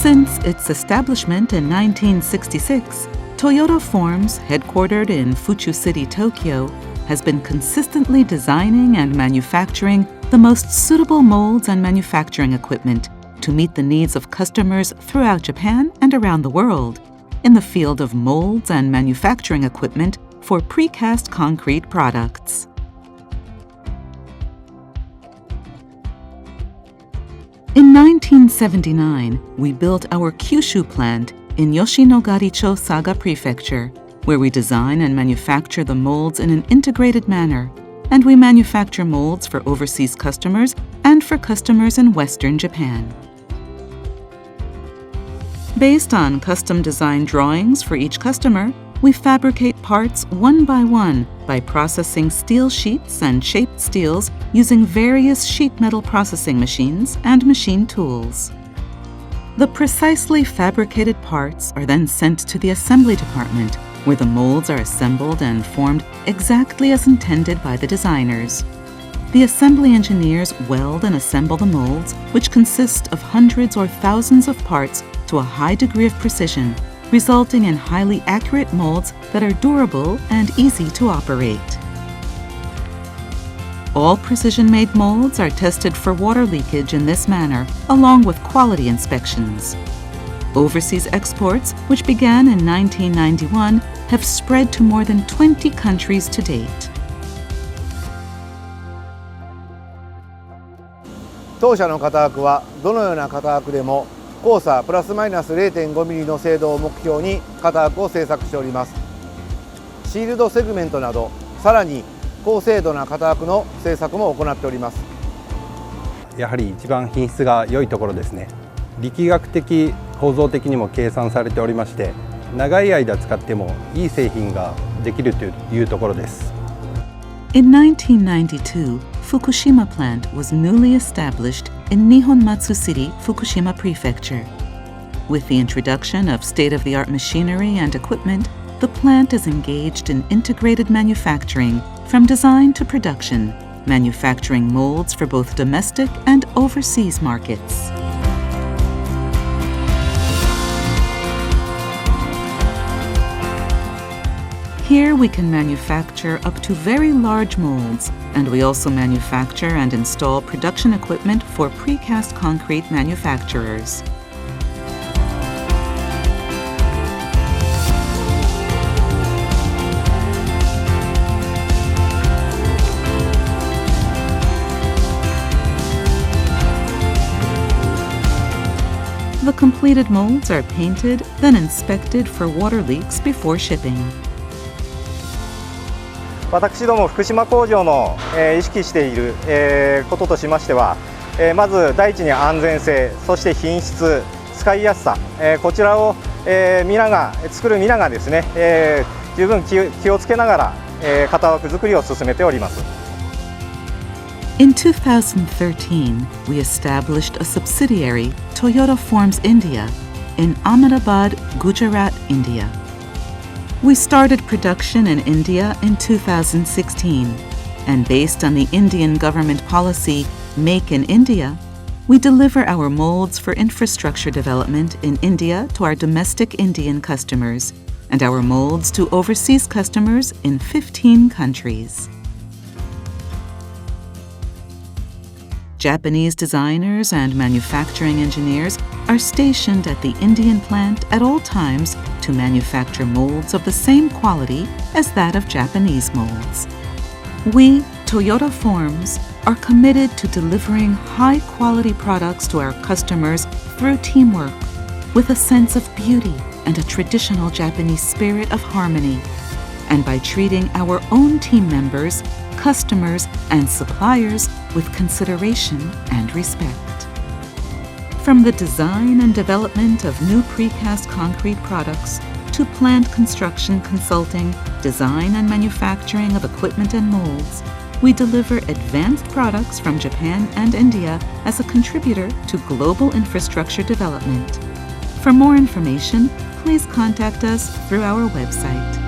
Since its establishment in 1966, TOYOTAFORMS, headquartered in Fukushima City, Tokyo, has been consistently designing and manufacturing the most suitable molds and manufacturing equipment to meet the needs of customers throughout Japan and around the world in the field of molds and manufacturing equipment for precast concrete products. In 1979, we built our Kyushu plant in Yoshinogari-cho Saga Prefecture, where we design and manufacture the molds in an integrated manner, and we manufacture molds for overseas customers and for customers in Western Japan. Based on custom design drawings for each customer, we fabricate parts one by processing steel sheets and shaped steels using various sheet metal processing machines and machine tools. The precisely fabricated parts are then sent to the assembly department, where the molds are assembled and formed exactly as intended by the designers. The assembly engineers weld and assemble the molds, which consist of hundreds or thousands of parts to a high degree of precision, resulting in highly accurate molds that are durable and easy to operate. All precision-made molds are tested for water leakage in this manner, along with quality inspections. Overseas exports, which began in 1991, have spread to more than 20 countries to date. 当社の型枠はどのような型枠でも高差プラスマイナス 0.5 ミリの精度を目標に型枠を製作しております。シールドセグメントなどさらに高精度な型枠の製作も行っております。やはり一番品質が良いところですね。力学的構造的にも計算されておりまして、長い間使ってもいい製品ができるというところです。In 1992, Fukushima plant was newly established in Nihonmatsu City, Fukushima Prefecture. With the introduction of state-of-the-art machinery and equipment, the plant is engaged in integrated manufacturing from design to production, manufacturing molds for both domestic and overseas markets. Here we can manufacture up to very large molds, and we also manufacture and install production equipment for precast concrete manufacturers. The completed molds are painted, then inspected for water leaks before shipping. 私ども福島工場の意識していることとしましては、まず第一に安全性、そして品質、使いやすさ、こちらを作る皆がですね、十分気をつけながら型枠作りを進めております。In 2013, we established a subsidiary, TOYOTAFORMS India, in Ahmedabad, Gujarat, India. We started production in India in 2016, and based on the Indian government policy, Make in India, we deliver our molds for infrastructure development in India to our domestic Indian customers, and our molds to overseas customers in 15 countries. Japanese designers and manufacturing engineers are stationed at the Indian plant at all times to manufacture molds of the same quality as that of Japanese molds. We, TOYOTAFORMS, are committed to delivering high-quality products to our customers through teamwork, with a sense of beauty and a traditional Japanese spirit of harmony, and by treating our own team members, customers, and suppliers with consideration and respect. From the design and development of new precast concrete products to plant construction consulting, design and manufacturing of equipment and molds, we deliver advanced products from Japan and India as a contributor to global infrastructure development. For more information, please contact us through our website.